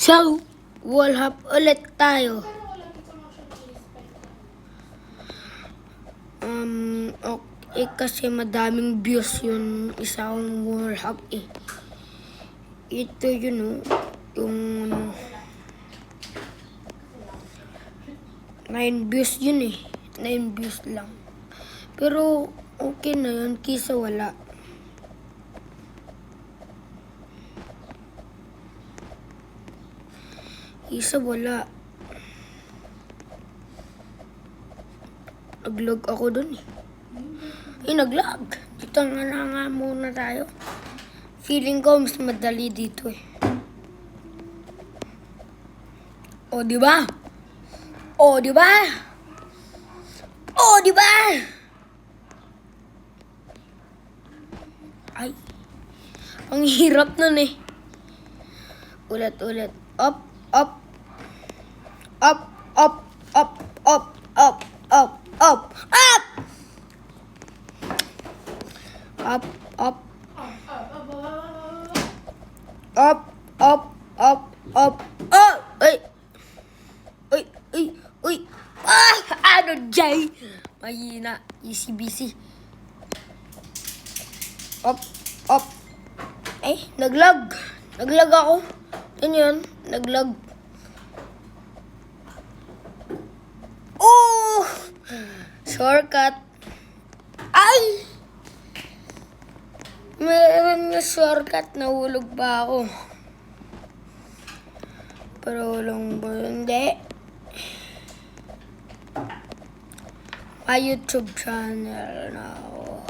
So, wall hop ulit tayo. Okay, kasi madaming views yung isang wall hop eh. Ito yun yung 9 views yun eh. 9 views lang. Pero okay na yun kisa wala. Isa wala. Nag-log ako dun eh. Nag-log. Dito nga muna tayo. Feeling ko mas madali dito eh. O, diba? O, diba? O, diba? Ay. Ang hirap nun eh. Ulit. Up. Up. Up. Up. Up. Up. Up. Up. Up. Up. Up. Up. Up. Up. Up. Up. Oh! Ay! Uy! Uy! Uy! Ah! Ano dyan? Mahina. Easy busy. Up. Up. Eh, naglag. Naglag ako. Yan. Naglag. Oh! Shortcut. Ay! Meron na shortcut. Nahulog pa ako. Pero walang ba? Hindi. My YouTube channel na ako.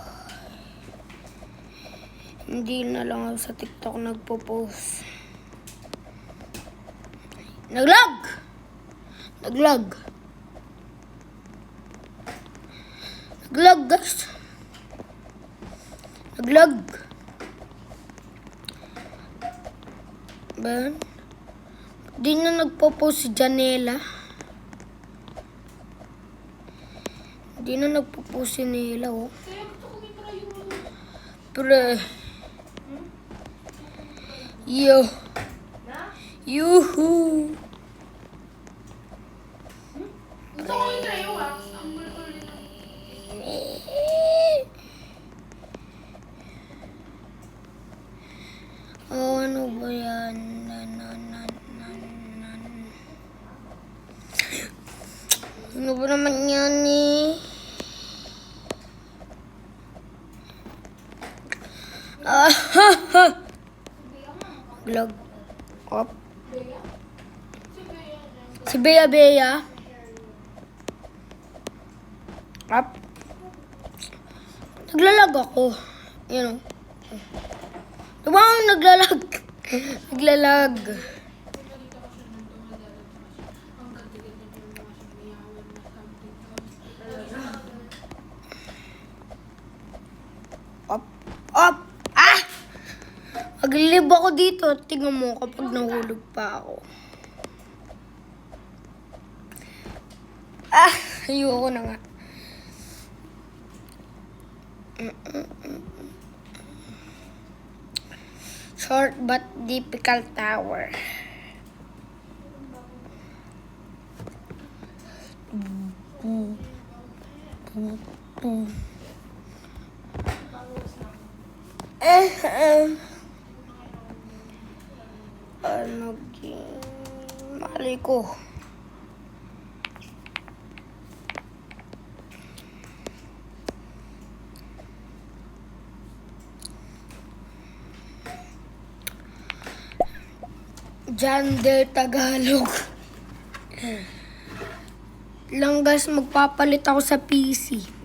Hindi na lang ako sa TikTok nagpo-post. Naglag! Naglag guys. Naglag. Ben? Di na nagpo-post si Janela. Di na nagpo-post si Nela, oh. Pre. Yo. Yuhu. Oh, ano ba yan? Ano ba naman yan eh? Vlog. Up. Si Bea. Up. Naglalag ako. Yan o. Diba ako naglalag? Naglalag. Up. Up. Ah! Maglilib ako dito. Tingnan mo kapag nahulog pa ako. Ah! Ayoko na nga. Short but difficult tower. Ano mali ko. Jander Tagalog. Lang guys, magpapalit ako sa PC.